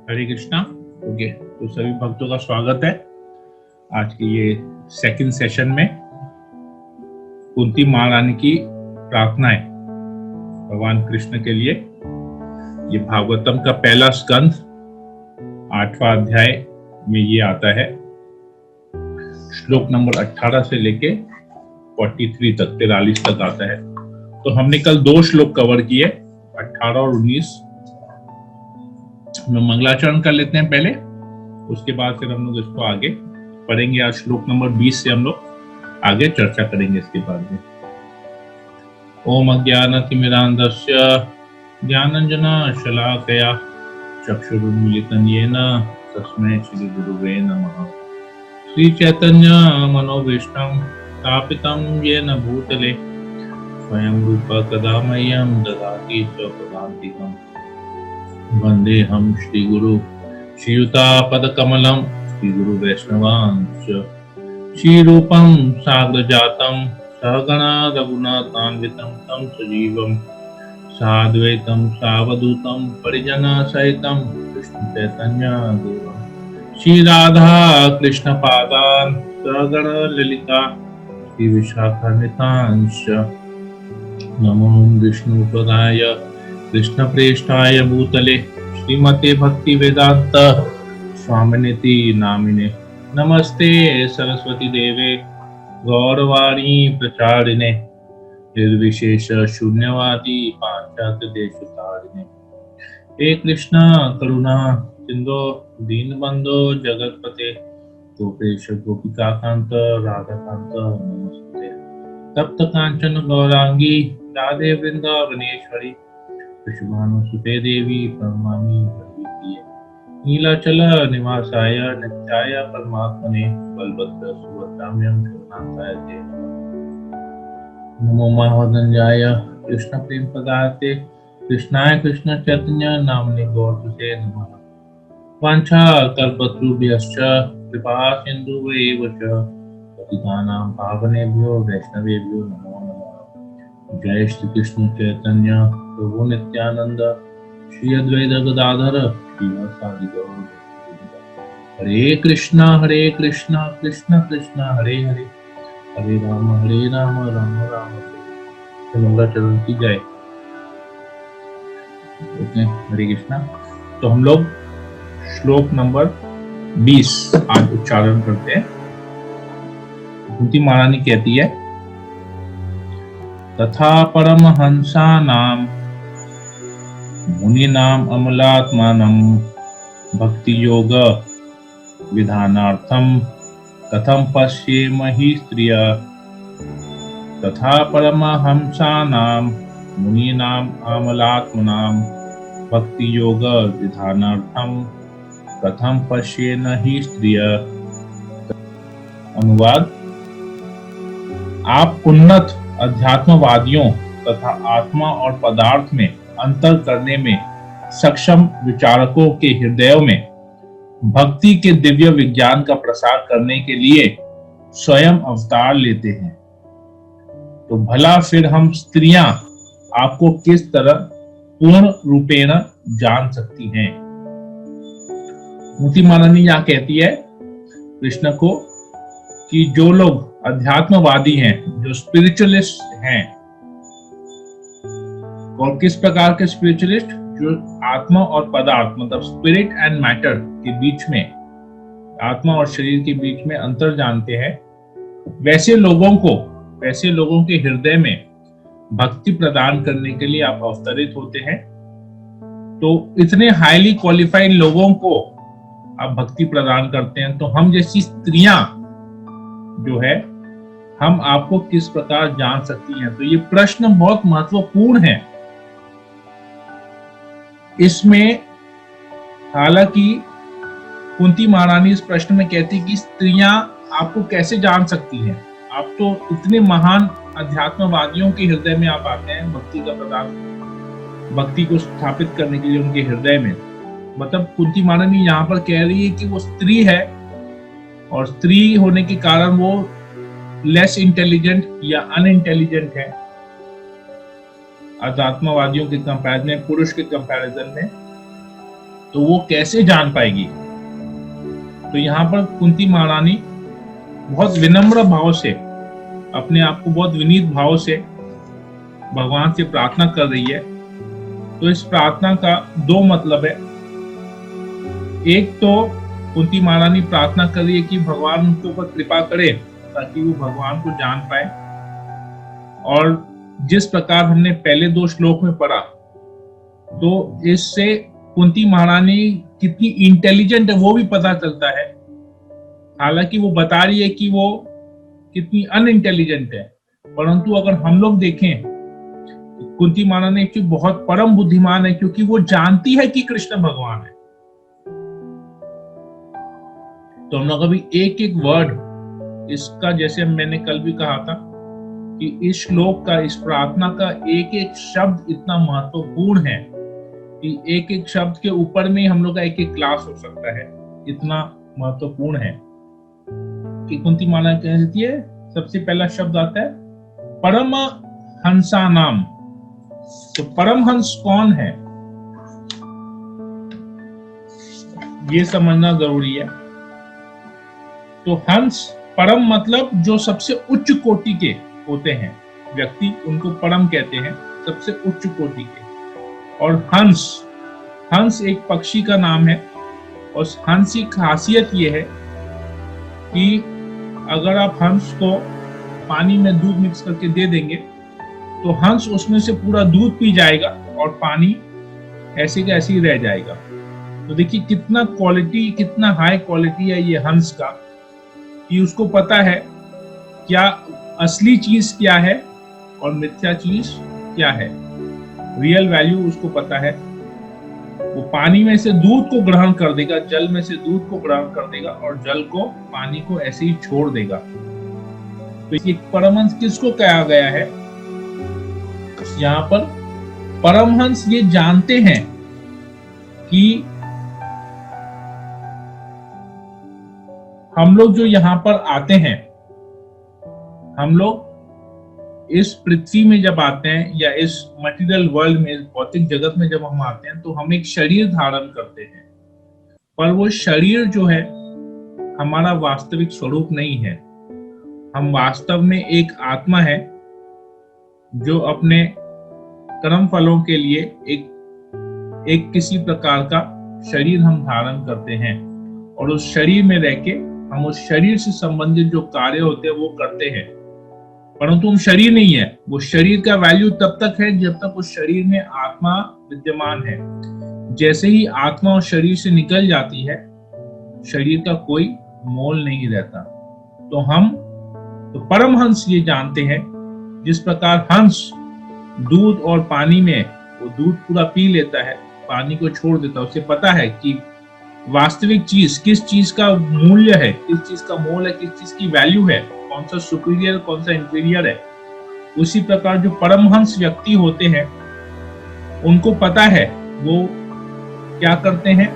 हरे Krishna. Okay, तो सभी भक्तों का स्वागत है आज के ये सेकंड सेशन में। कुंती महारानी की प्रार्थनाएं भगवान कृष्ण के लिए। ये भागवतम का पहला स्कंद 8वां अध्याय में ये आता है। श्लोक नंबर 18 से लेके 43 तक 43 तक आता है। तो हमने कल 2 श्लोक कवर किए, 18 और 19। हम मंगलाचरण कर लेते हैं पहले, उसके बाद फिर हम लोग इसको आगे पढ़ेंगे। आज श्लोक नंबर 20 से हम लोग आगे चर्चा करेंगे इसके बाद में। ओम अज्ञानतिमिरान्धस्य ज्ञानाञ्जनशलाकया चक्षुरुन्मीलितं येन तस्मै श्रीगुरुवे नमः। श्रीचैतन्य मनोभीष्टं स्थापितं येन भूतले स्वयं रूप कदा मह्यं ददाति स्वपदान्तिकम्। वन्देऽहं श्रीगुरु श्रीयुतापदकमलं श्रीगुरुवैष्णवांश्च श्रीरूपं साग्रजातं सहगणा रघुनाथान्वितं तं सजीवं साद्वैतं सावधूतं परिजनसहितं कृष्णचैतन्यदेवं श्रीराधा कृष्णपादान् सहगण ललिता श्रीविशाखान्वितांश्च नमो विष्णुपदाय कृष्णप्रेष्ठाय भूतले श्रीमते भक्ति वेदांत स्वामिनिति नामिने। नमस्ते सरस्वती देवे गौरवाणी प्रचारिणे निर्विशेष शून्यवादी पाश्चात्य देशतारिणे। हे कृष्ण करुणा सिंधो दीनबंधो जगतपते गोपेश गोपिकाकांत राधाकांत नमस्ते। तप्त कांचन गौरांगी राधे वृंदावनेश्वरी कृष्णानुसुते देवी प्रणमामि हरिप्रिये। नीलाचल निवासाय नित्याय परमात्मने बलभद्र सुभद्राम्यं जगन्नाथाय ते नमो महावदन्याय कृष्ण प्रेम पदार्थे कृष्णाय कृष्ण चैतन्य नामने गौरते नमः। वाञ्छा कल्पतरुभ्यश्च कृपा सिन्धुभ्यैव च पतितानां पावनेभ्यो वैष्णवेभ्यो नमो नमः। जय श्री कृष्ण चैतन्य प्रभु नित्यानंद श्री अद्वैत गदाधर श्रीवासादि गौर। हरे कृष्णा कृष्ण कृष्ण हरे हरे, हरे राम राम राम मंगलाचरण की जय। ओके, हरे कृष्णा। तो हम लोग श्लोक नंबर 20 आज उच्चारण करते हैं। कुंती महारानी कहती है, तथा परमहंसानां मुनीनाम् अमलात्मानं भक्ति योग विधानार्थं कथं पश्येमहि स्त्रिया। तथा परमहंसानां मुनीनाम् अमलात्मनां भक्ति योग विधानार्थं कथं पश्येमहि स्त्रिया। अनुवाद, आप उन्नत अध्यात्मवादियों तथा आत्मा और पदार्थ में अंतर करने में सक्षम विचारकों के हृदयों में भक्ति के दिव्य विज्ञान का प्रसार करने के लिए स्वयं अवतार लेते हैं। तो भला फिर हम स्त्रियां आपको किस तरह पूर्ण रूपेण जान सकती हैं। कुंती महारानी यहाँ कहती है कृष्ण को कि जो लोग अध्यात्मवादी हैं, जो स्पिरिचुअलिस्ट हैं, और किस प्रकार के स्पिरिचुअलिस्ट, जो आत्मा और पदार्थ मतलब स्पिरिट एंड मैटर के बीच में, आत्मा और शरीर के बीच में अंतर जानते हैं, वैसे लोगों के हृदय में भक्ति प्रदान करने के लिए आप अवतरित होते हैं। तो इतने हाईली क्वालिफाइड लोगों को आप भक्ति प्रदान करते हैं, तो हम जैसी स्त्रियां जो है, हम आपको किस प्रकार जान सकती हैं। तो ये प्रश्न बहुत महत्वपूर्ण है। इसमें हालांकि कुंती महारानी इस प्रश्न में कहती कि स्त्रियां आपको कैसे जान सकती हैं। आप तो इतने महान अध्यात्मवादियों के हृदय में आप आते हैं भक्ति का प्रदान, भक्ति को स्थापित करने के लिए उनके हृदय में। मतलब कुंती महारानी यहाँ पर कह रही है कि वो स्त्री है, और स्त्री होने के कारण वो लेस इंटेलिजेंट या अनइंटेलिजेंट है अध्यात्मवादियों के कंपैरिजन में, पुरुष के कंपैरिजन में। तो वो कैसे जान पाएगी? तो यहाँ पर कुंती महारानी बहुत विनम्र भाव से, अपने आप को बहुत विनीत भाव से भगवान से प्रार्थना कर रही है। तो इस प्रार्थना का दो मतलब है। एक तो कुंती महारानी प्रार्थना कर रही है कि भगवान उनके ऊपर कृपा करे ताकि वो भगवान को जान पाए। और जिस प्रकार हमने पहले 2 श्लोक में पढ़ा, तो इससे कुंती महारानी कितनी इंटेलिजेंट है वो भी पता चलता है। हालांकि वो बता रही है कि वो कितनी अनइंटेलिजेंट है, परंतु अगर हम लोग देखें, कुंती महारानी एक्चुअली बहुत परम बुद्धिमान है, क्योंकि वो जानती है कि कृष्ण भगवान है। तो हम लोग अभी एक एक वर्ड इसका, जैसे मैंने कल भी कहा था कि इस श्लोक का, इस प्रार्थना का एक एक शब्द इतना महत्वपूर्ण है कि एक एक शब्द के ऊपर में हम लोग का एक एक क्लास हो सकता है, इतना महत्वपूर्ण है। कि कुंती महारानी कहती है, सबसे पहला शब्द आता है परम हंसा नाम। तो परमहंस कौन है ये समझना जरूरी है। तो हंस, परम मतलब जो सबसे उच्च कोटि के होते हैं व्यक्ति, उनको परम कहते हैं, सबसे उच्च कोटि के। और हंस, हंस एक पक्षी का नाम है। और हंस की खासियत ये है कि अगर आप हंस को पानी में दूध मिक्स करके दे देंगे तो हंस उसमें से पूरा दूध पी जाएगा और पानी ऐसे का ऐसे ही रह जाएगा। तो देखिए कितना क्वालिटी, कितना हाई क्वालिटी है ये हंस का, कि उसको पता है क्या असली चीज क्या है और मिथ्या चीज क्या है। रियल वैल्यू उसको पता है। वो पानी में से दूध को ग्रहण कर देगा, जल में से दूध को ग्रहण कर देगा और जल को, पानी को ऐसे ही छोड़ देगा। तो ये परमहंस किसको कहा गया है? यहाँ पर परमहंस ये जानते हैं कि हम लोग जो यहाँ पर आते हैं, हम लोग इस पृथ्वी में जब आते हैं या इस मटेरियल वर्ल्ड में, भौतिक जगत में जब हम आते हैं, तो हम एक शरीर धारण करते हैं। पर वो शरीर जो है हमारा वास्तविक स्वरूप नहीं है। हम वास्तव में एक आत्मा है जो अपने कर्म फलों के लिए एक किसी प्रकार का शरीर हम धारण करते हैं। और उस शरीर में रह के हम उस शरीर से संबंधित जो कार्य होते हैं वो करते हैं, परंतु हम शरीर नहीं है। वो शरीर का वैल्यू तब तक है जब तक उस शरीर में आत्मा विद्यमान है। जैसे ही आत्मा उस शरीर से निकल जाती है, शरीर का कोई मोल नहीं रहता। तो परमहंस ये जानते हैं, जिस प्रकार हंस दूध और पानी में, वो दूध पूरा पी लेता है, पानी को छोड़ देता है, उसे पता है कि वास्तविक चीज, किस चीज का मूल्य है, किस चीज का मोल है, किस चीज की वैल्यू है, कौन सा सुपीरियर कौन सा इंफीरियर है। उसी प्रकार जो परमहंस व्यक्ति होते हैं उनको पता है वो क्या करते हैं।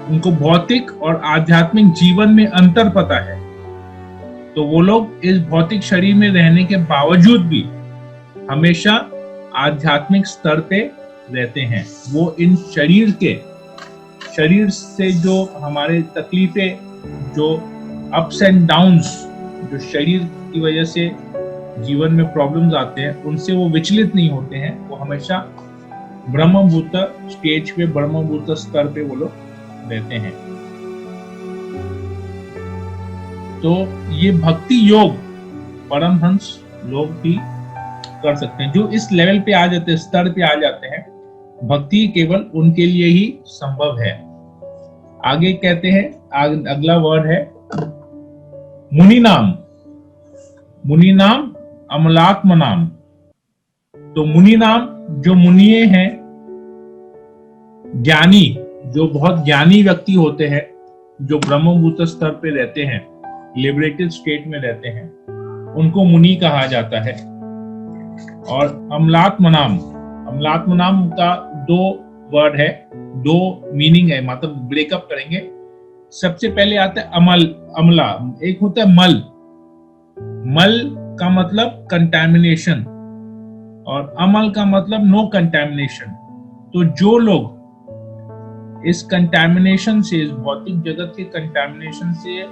उनको भौतिक और आध्यात्मिक जीवन में अंतर पता है। तो वो लोग इस भौतिक शरीर में रहने के बावजूद भी हमेशा आध्यात्मिक स्तर पे रहते हैं। वो इन शरीर से जो हमारे तकलीफें, जो अप्स एंड डाउन्स, जो शरीर की वजह से जीवन में प्रॉब्लम्स आते हैं, उनसे वो विचलित नहीं होते हैं। वो हमेशा ब्रह्मभूत स्टेज पे, ब्रह्मभूत स्तर पे वो लोग रहते हैं। तो ये भक्ति योग परमहंस लोग भी कर सकते हैं। जो इस लेवल पे आ जाते हैं, स्तर पे आ जाते हैं, भक्ति केवल उनके लिए ही संभव है। आगे कहते हैं, अगला वर्ड है मुनि नाम। मुनि नाम, अमलात्म नाम। तो मुनि नाम, जो मुनिये हैं, ज्ञानी, जो बहुत ज्ञानी व्यक्ति होते हैं, जो ब्रह्मभूत स्तर पे रहते हैं, लिबरेटेड स्टेट में रहते हैं, उनको मुनि कहा जाता है। और अमलात्म नाम, अमलात्म नाम का 2 वर्ड है, 2 मीनिंग है, मतलब ब्रेकअप करेंगे। सबसे पहले आता है अमल, अमला। एक होता है मल। मल का मतलब कंटैमिनेशन और अमल का मतलब नो कंटैमिनेशन। तो जो लोग इस कंटैमिनेशन से, इस भौतिक जगत के कंटैमिनेशन से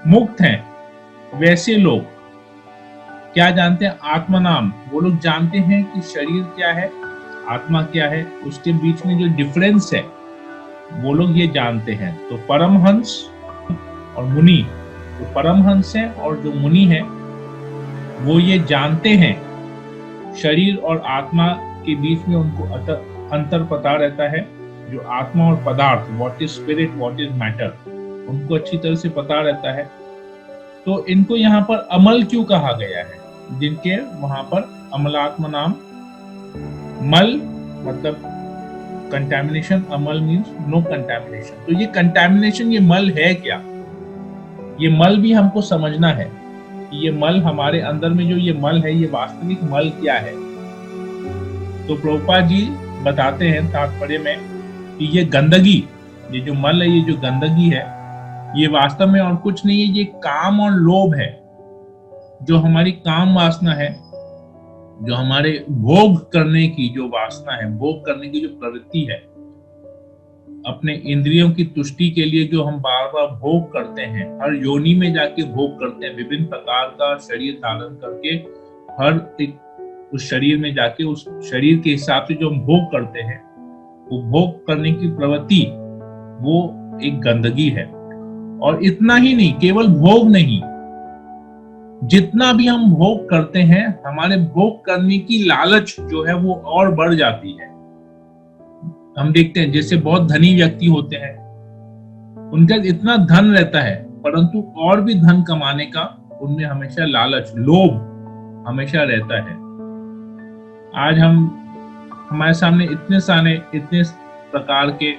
मुक्त हैं, वैसे लोग क्या जानते हैं? आत्मा नाम। वो लोग जानते हैं कि शरीर क्या है, आत्मा क्या है, उसके बीच में जो डिफरेंस है वो लोग ये जानते हैं। तो परमहंस और मुनि, जो परमहंस है और जो मुनि है वो ये जानते हैं, शरीर और आत्मा के बीच में उनको अंतर पता रहता है। जो आत्मा और पदार्थ, what is spirit, what is matter, उनको अच्छी तरह से पता रहता है। तो इनको यहाँ पर अमल क्यों कहा गया है? जिनके वहां पर अमलात्मा नाम, मल मतलब कंटैमिनेशन, अमल मीन्स नो कंटैमिनेशन। तो ये कंटैमिनेशन, ये मल है क्या? ये मल भी हमको समझना है कि ये मल हमारे अंदर में जो ये मल है, ये वास्तविक मल क्या है। तो प्रभुपाद जी बताते हैं तात्पर्य में कि ये गंदगी, ये जो मल है, ये जो गंदगी है, ये वास्तव में और कुछ नहीं है, ये काम और लोभ है। जो हमारी काम वासना है, जो हमारे भोग करने की जो वासना है, भोग करने की जो प्रवृत्ति है, अपने इंद्रियों की तुष्टि के लिए जो हम बार बार भोग करते हैं, हर योनि में जाके भोग करते हैं, विभिन्न प्रकार का शरीर धारण करके हर एक उस शरीर में जाके उस शरीर के हिसाब से जो हम भोग करते हैं, वो भोग करने की प्रवृत्ति, वो एक गंदगी है। और इतना ही नहीं, केवल भोग नहीं, जितना भी हम भोग करते हैं, हमारे भोग करने की लालच जो है वो और बढ़ जाती है। हम देखते हैं जैसे बहुत धनी व्यक्ति होते हैं, उनका इतना धन रहता है, परंतु और भी धन कमाने का उनमें हमेशा लालच, लोभ हमेशा रहता है। आज हमारे सामने इतने प्रकार के,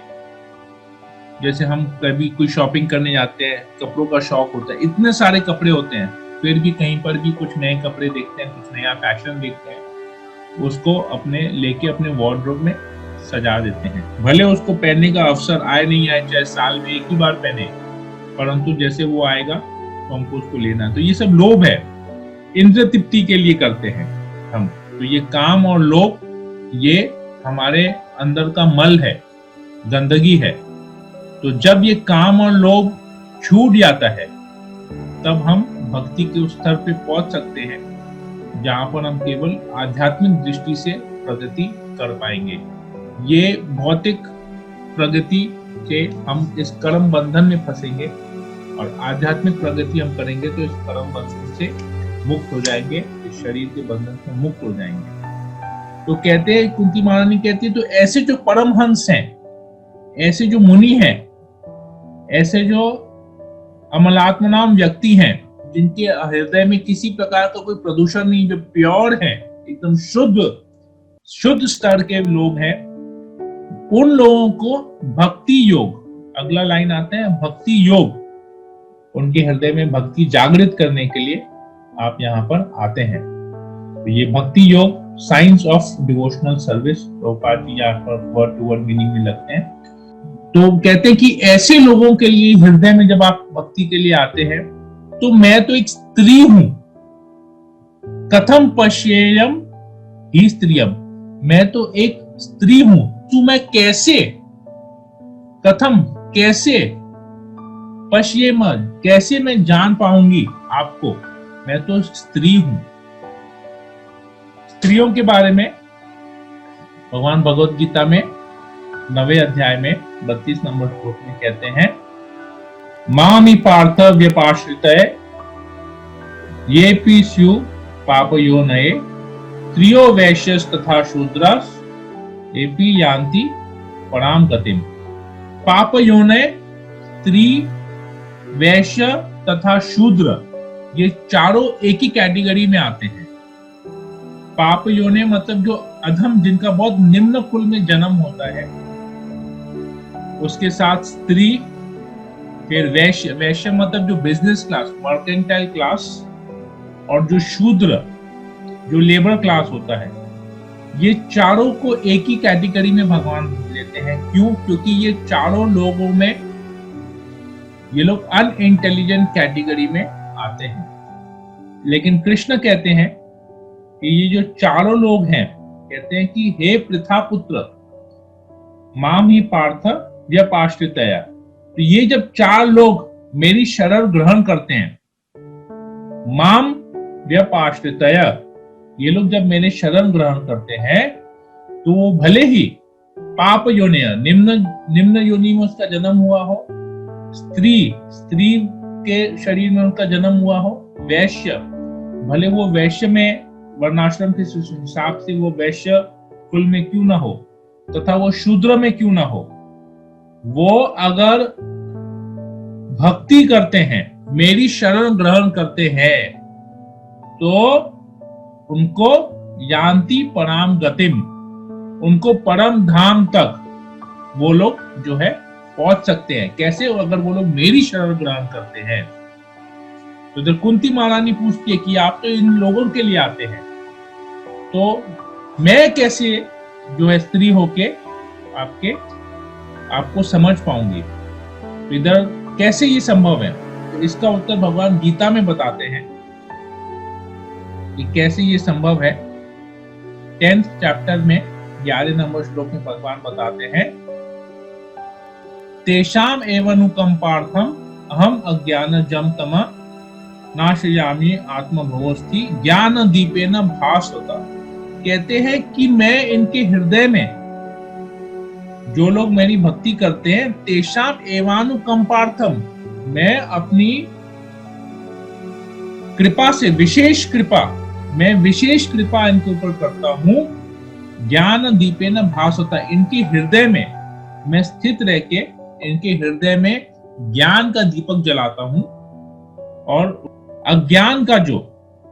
जैसे हम कभी कोई शॉपिंग करने जाते हैं, कपड़ों का शौक होता है, इतने सारे कपड़े होते हैं, फिर भी कहीं पर भी कुछ नए कपड़े देखते हैं, कुछ नया फैशन देखते हैं, उसको लेके अपने वार्डरोब में सजा देते हैं। भले उसको पहनने का अवसर आए नहीं आए, चाहे साल में एक ही बार पहने, परंतु जैसे वो आएगा तो हमको उसको लेना है। तो ये सब लोभ है, इंद्रिय तृप्ति के लिए करते हैं हम। तो ये काम और लोभ, ये हमारे अंदर का मल है, गंदगी है। तो जब ये काम और लोभ छूट जाता है, तब हम भक्ति के उस स्तर पे पहुंच सकते हैं जहां पर हम केवल आध्यात्मिक दृष्टि से प्रगति कर पाएंगे। ये भौतिक प्रगति के हम इस कर्म बंधन में फंसेंगे, और आध्यात्मिक प्रगति हम करेंगे तो इस कर्म बंधन से मुक्त हो जाएंगे, इस शरीर के बंधन से मुक्त हो जाएंगे। तो कहते हैं, कुंती महारानी कहती है, तो ऐसे जो परमहंस हैं, ऐसे जो मुनि हैं, ऐसे जो अमलात्मनाम व्यक्ति हैं, जिनके हृदय में किसी प्रकार का कोई प्रदूषण नहीं, जो प्योर है, एकदम शुद्ध स्तर के लोग हैं, उन लोगों को भक्ति योग, अगला लाइन आता है, भक्ति योग, उनके हृदय में भक्ति जागृत करने के लिए आप यहाँ पर आते हैं। तो ये Bhakti Yoga, science of devotional service, Prabhupada ji यहाँ पर वर्ड टू वर्ड मीनिंग में लगते हैं। तो कहते हैं कि ऐसे लोगों के लिए हृदय में जब आप भक्ति के लिए आते हैं, तो मैं तो एक स्त्री हूं, कथम पश्येयम ही स्त्रियम, मैं तो एक स्त्री हूं, तो मैं कैसे, कथम कैसे, पश्येम कैसे मैं जान पाऊंगी आपको, मैं तो स्त्री हूं। स्त्रियों के बारे में भगवान भगवत गीता में 9वें अध्याय में 32 नंबर श्लोक में कहते हैं, मामि पार्थ व्यपाश्रितये येऽपि स्युः पापयोनये स्त्रियो वैश्यस् तथा शूद्रास् एपि यान्ति पराम गतिम्। पापयोनय, स्त्री, वैश्य तथा शूद्र, ये चारों एक ही कैटेगरी में आते हैं। पाप योनि मतलब जो अधम, जिनका बहुत निम्न कुल में जन्म होता है, उसके साथ स्त्री, फिर वैश्य मतलब जो बिजनेस क्लास, मर्केंटाइल क्लास, और जो शूद्र जो लेबर क्लास होता है, ये चारों को एक ही कैटेगरी में भगवान लेते हैं। क्यों? क्योंकि ये चारों लोगों में, ये लोग अनइंटेलिजेंट कैटेगरी में आते हैं। लेकिन कृष्ण कहते हैं कि ये जो चारों लोग हैं, कहते हैं कि हे पृथा पुत्र, माम ही पार्थ व्यपाश्रितया। तो ये जब 4 लोग मेरी शरण ग्रहण करते हैं, माम व्यपाश्रितया, ये लोग जब मेरे शरण ग्रहण करते हैं तो वो भले ही पाप योनिया, निम्न निम्न योनि में उसका जन्म हुआ हो, स्त्री के शरीर में उनका जन्म हुआ हो, वैश्य, भले वो वैश्य में वर्णाश्रम के हिसाब से वो वैश्य कुल में क्यों ना हो, तथा वो शूद्र में क्यों ना हो, वो अगर भक्ति करते हैं, मेरी शरण ग्रहण करते हैं, तो उनको यान्ति पराम गतिम, उनको परम धाम तक वो लोग जो है पहुंच सकते हैं। कैसे? अगर वो लोग मेरी शरण ग्रहण करते हैं। तो इधर कुंती महारानी पूछती है कि आप तो इन लोगों के लिए आते हैं, तो मैं कैसे जो है स्त्री होके आपको समझ पाऊंगी? तो इधर कैसे ये संभव है? तो इसका उत्तर भगवान गीता में बताते हैं कि कैसे ये संभव है। 10th चैप्टर में 11 नंबर श्लोक में भगवान बताते हैं, तेषाम एवनुकंपार्थम अहम अज्ञानजम तम नाशयामि आत्मभवस्ति ज्ञान दीपेन भास्वता। कहते हैं कि मैं इनके हृदय में, जो लोग मेरी भक्ति करते हैं, तेषाम एवानुकंपार्थम, मैं अपनी कृपा से, मैं विशेष कृपा इनके ऊपर करता हूं। ज्ञान दीपेन भास्वता, इनके हृदय में मैं स्थित रह के इनके हृदय में ज्ञान का दीपक जलाता हूं, और अज्ञान का जो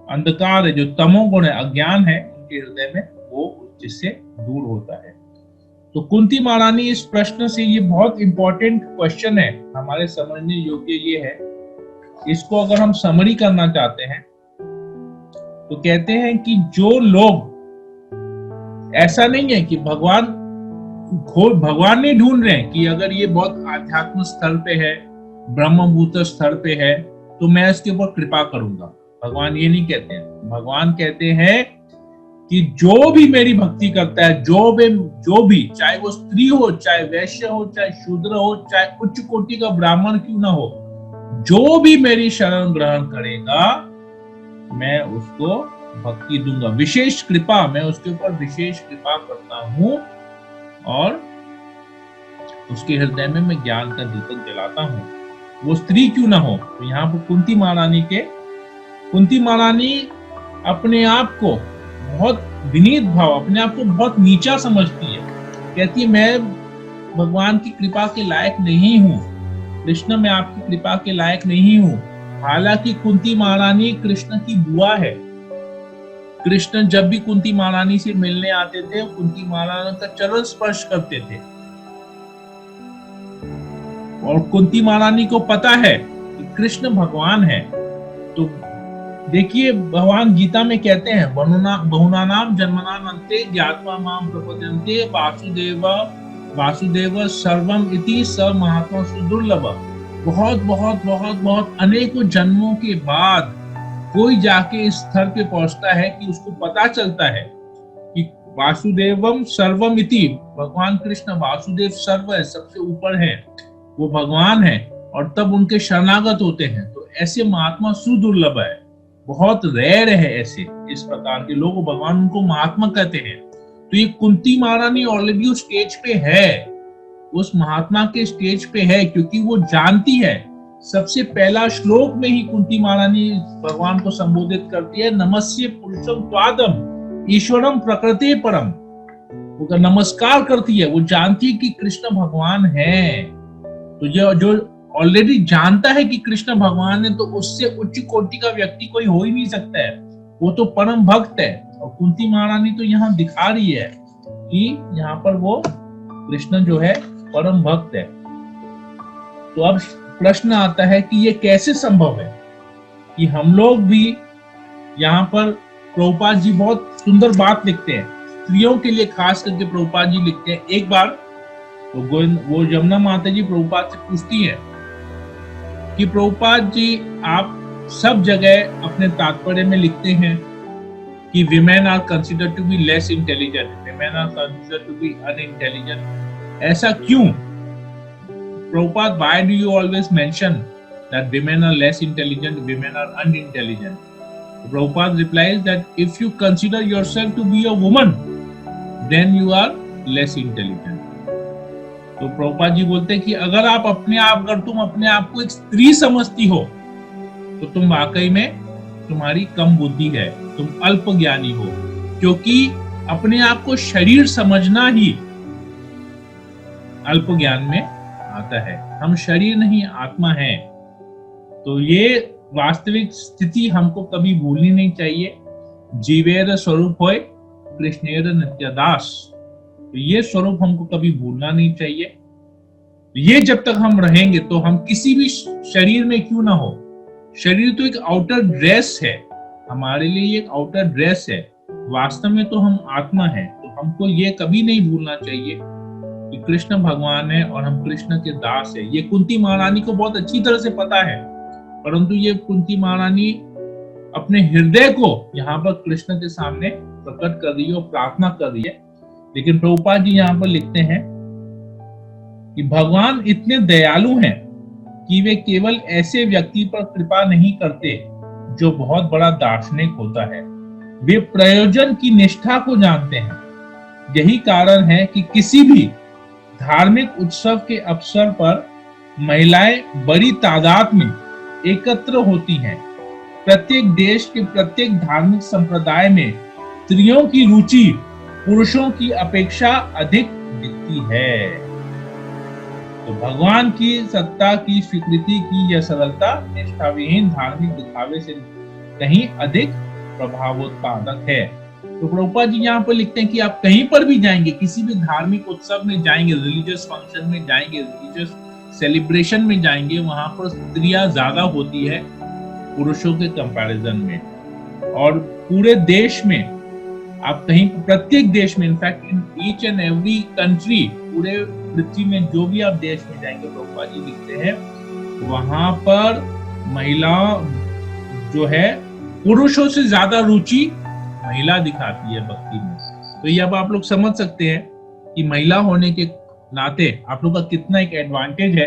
अंधकार है, जो तमोगुण है, अज्ञान है उनके हृदय में, वो जिससे दूर होता है। तो कुंती महारानी इस प्रश्न से, ये बहुत इंपॉर्टेंट क्वेश्चन है, हमारे समझने योग्य ये है। इसको अगर हम समरी करना चाहते हैं तो कहते हैं कि जो लोग, ऐसा नहीं है कि भगवान नहीं ढूंढ रहे हैं कि अगर ये बहुत आध्यात्म स्तर पे है, ब्रह्मभूत स्तर पे है, तो मैं इसके ऊपर कृपा करूंगा। भगवान ये नहीं कहते हैं। भगवान कहते हैं कि जो भी मेरी भक्ति करता है, जो भी, चाहे वो स्त्री हो, चाहे वैश्य हो, चाहे शूद्र हो, चाहे उच्च कोटि का ब्राह्मण क्यों ना हो, जो भी मेरी शरण ग्रहण करेगा, मैं उसको भक्ति दूंगा, विशेष कृपा, मैं उसके ऊपर विशेष कृपा करता हूं, और उसके हृदय में मैं ज्ञान का दीपक जलाता हूं, वो स्त्री क्यों ना हो। तो यहाँ पर कुंती महारानी अपने आप को बहुत विनीत भाव, अपने आप को बहुत नीचा समझती है। कहती है मैं भगवान की कृपा के लायक नहीं हूँ, कृष्ण मैं आपकी कृपा के लायक नहीं हूँ। हालांकि कुंती महारानी कृष्ण की बुआ है। कृष्ण जब भी कुंती महारानी से मिलने आते थे, कुंती महारानी का चरण स्पर्श करते थे, और कुंती महारानी को पता है कि कृष्ण भगवान है। तो देखिए, भगवान गीता में कहते हैं, बहुनानाम जन्मनाम अन्ते ज्ञात्वा माम प्रपद्यन्ते वासुदेव सर्वम इति स महात्मा सुदुर्लभ। बहुत अनेकों जन्मों के बाद कोई जाके इस स्तर पे पहुंचता है कि उसको पता चलता है कि वासुदेवम सर्वम इति, भगवान कृष्ण वासुदेव सर्व है, सबसे ऊपर है, वो भगवान है, और तब उनके शरणागत होते हैं। तो ऐसे महात्मा सुदुर्लभ है, बहुत रेयर है ऐसे, इस प्रकार के लोग, भगवान उनको महात्मा कहते हैं। तो ये कुंती महारानी ऑलरेडी उस स्टेज पे है, उस महात्मा के स्टेज पे है, क्योंकि वो जानती है। सबसे पहला श्लोक में ही कुंती महारानी भगवान को संबोधित करती है, नमस्ये पुरुषम त्वादम ईश्वरम प्रकृति परम। वो नमस्कार करती है, वो जानती है कि कृष्ण भगवान है। तो जो ऑलरेडी जानता है कि कृष्ण भगवान है, तो उससे उच्च कोटि का व्यक्ति कोई हो ही नहीं सकता है, वो तो परम भक्त है। और कुंती महारानी तो यहाँ दिखा रही है कि यहाँ पर वो कृष्ण जो है परम भक्त है। तो अब प्रश्न आता है कि ये कैसे संभव है कि हम लोग भी, यहाँ पर प्रभुपाद जी बहुत सुंदर बात लिखते हैं, स्त्रियों के लिए खास करके प्रभुपाद जी लिखते हैं। एक बार तो वो यमुना माता जी प्रभुपाद से पूछती है कि प्रभुपाद जी, आप सब जगह अपने तात्पर्य में लिखते हैं कि women are considered to be less intelligent, women are considered to be unintelligent, ऐसा क्यों? Prabhupada, why do you always mention that women are less intelligent, women are unintelligent? Prabhupada replies that if you consider yourself to be a woman, then you are less intelligent. तो प्रभुपाद जी बोलते हैं कि अगर तुम अपने आप को एक स्त्री समझती हो तो तुम वाकई में तुम्हारी कम बुद्धि है, तुम अल्प ज्ञानी हो, क्योंकि अपने आप को शरीर समझना ही अल्प ज्ञान में आता है। हम शरीर नहीं आत्मा है। तो ये वास्तविक स्थिति हमको कभी भूलनी नहीं चाहिए। जीवेर स्वरूप होय कृष्णेर नित्यदास, तो ये स्वरूप हमको कभी भूलना नहीं चाहिए। ये जब तक हम रहेंगे तो हम किसी भी शरीर में क्यों ना हो, शरीर तो एक आउटर ड्रेस है, हमारे लिए एक आउटर ड्रेस है, वास्तव में तो हम आत्मा है। तो हमको ये कभी नहीं भूलना चाहिए कि कृष्ण भगवान है और हम कृष्ण के दास है। ये कुंती महारानी को बहुत अच्छी तरह से पता है, परंतु ये कुंती महारानी अपने हृदय को यहाँ पर कृष्ण के सामने प्रकट कर रही है और प्रार्थना कर रही है। लेकिन प्रभुपाद जी यहाँ पर लिखते हैं कि भगवान इतने दयालु हैं कि वे केवल ऐसे व्यक्ति पर कृपा नहीं करते जो बहुत बड़ा दार्शनिक होता है, वे प्रयोजन की निष्ठा को जानते हैं। यही कारण है कि किसी भी धार्मिक उत्सव के अवसर पर महिलाएं बड़ी तादाद में एकत्र होती हैं। प्रत्येक देश के प्रत्येक धार्मिक संप्रदाय में स्त्रियों की रुचि पुरुषों की अपेक्षा अधिक दिखती है। तो भगवान की सत्ता की स्वीकृति की यह सरलता निष्ठाविहीन धार्मिक दिखावे से कहीं अधिक प्रभावोत्पादक है। तो प्रभुपाद जी यहाँ पर लिखते हैं कि आप कहीं पर भी जाएंगे, किसी भी धार्मिक उत्सव में जाएंगे, रिलीजियस फंक्शन में जाएंगे, रिलीजियस सेलिब्रेशन में जाएंगे, वहां पर स्त्रियां ज्यादा होती है पुरुषों के कंपैरिजन में। और पूरे देश में आप कहीं, प्रत्येक देश में, in fact in each and every country, पूरे पृथ्वी में जो भी आप देश में जाएंगे, प्रभुपाद जी लिखते हैं वहां पर महिला जो है पुरुषों से ज्यादा रुचि महिला दिखाती है भक्ति में। तो ये अब आप लोग समझ सकते हैं कि महिला होने के नाते आप लोग का कितना एक एडवांटेज है।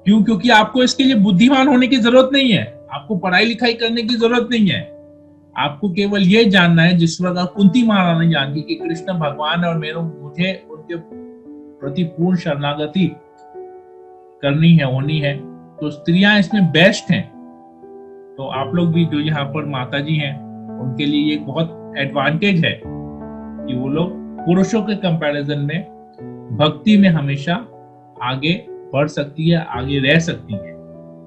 क्यों? क्योंकि आपको इसके लिए बुद्धिमान होने की जरूरत नहीं है, आपको पढ़ाई लिखाई करने की जरूरत नहीं है। आपको केवल ये जानना है, जिस प्रकार कुंती महारानी जानती कि कृष्ण भगवान और मुझे उनके प्रति पूर्ण शरणागति करनी है, होनी है, तो स्त्रियां इसमें बेस्ट हैं। तो आप लोग भी जो यहाँ पर माता जी हैं, उनके लिए ये बहुत एडवांटेज है कि वो लोग पुरुषों के कंपैरिजन में भक्ति में हमेशा आगे बढ़ सकती है, आगे रह सकती है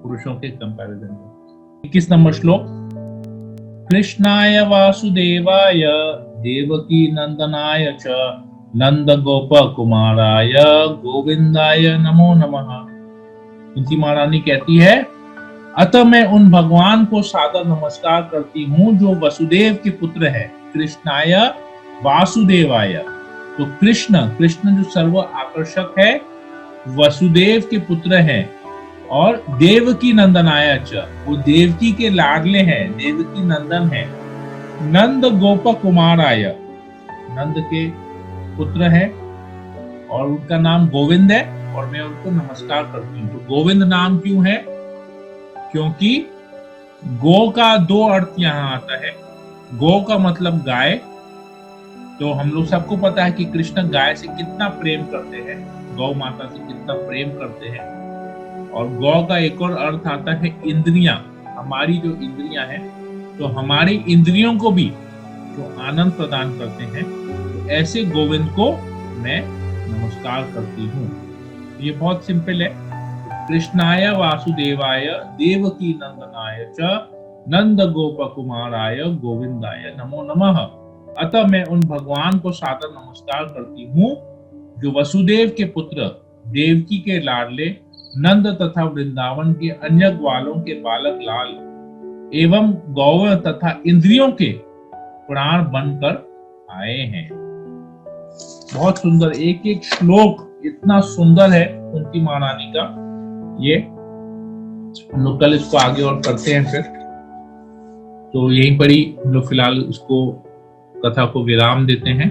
पुरुषों के कंपैरिजन में। 21 नंबर श्लोक। कृष्णाय वासुदेवाय देवकी नंदनाय च नंद गोप कुमाराय गोविंदाय नमो नमः। कुंती महारानी कहती है, अतः मैं उन भगवान को सादर नमस्कार करती हूँ जो वसुदेव के पुत्र है। कृष्णाय वासुदेवाय, तो कृष्ण जो सर्व आकर्षक है, वसुदेव के पुत्र है, और देवकी नंदनाय च, वो देवकी के लाडले हैं, देवकी नंदन है। नंद गोप कुमाराय, नंद के पुत्र है और उनका नाम गोविंद है, और मैं उनको नमस्कार करती हूँ। तो गोविंद नाम क्यों है? क्योंकि गो का दो अर्थ यहाँ आता है। गो का मतलब गाय, तो हम लोग सबको पता है कि कृष्ण गाय से कितना प्रेम करते हैं, गौ माता से कितना प्रेम करते हैं। और गौ का एक और अर्थ आता है इंद्रियां, हमारी जो इंद्रियां हैं, तो हमारी इंद्रियों को भी जो आनंद प्रदान करते हैं, तो ऐसे गोविंद को मैं नमस्कार करती हूँ। ये बहुत सिंपल है। कृष्णाय वासुदेवाय देवकी नंदनाय च नंद गोप कुमाराय गोविंदाय नमो नमः। अतः मैं उन भगवान को सादर नमस्कार करती हूँ जो वसुदेव के पुत्र, देवकी के लाडले, नंद तथा वृंदावन के अन्य ग्वालों के बालक लाल एवं गौ तथा इंद्रियों के प्राण बनकर आए हैं। बहुत सुंदर, एक एक श्लोक इतना सुंदर है कुंती महारानी का। ये हम लोग कल इसको आगे और करते हैं फिर। तो यहीं पर ही हम लोग फिलहाल इसको, कथा को विराम देते हैं।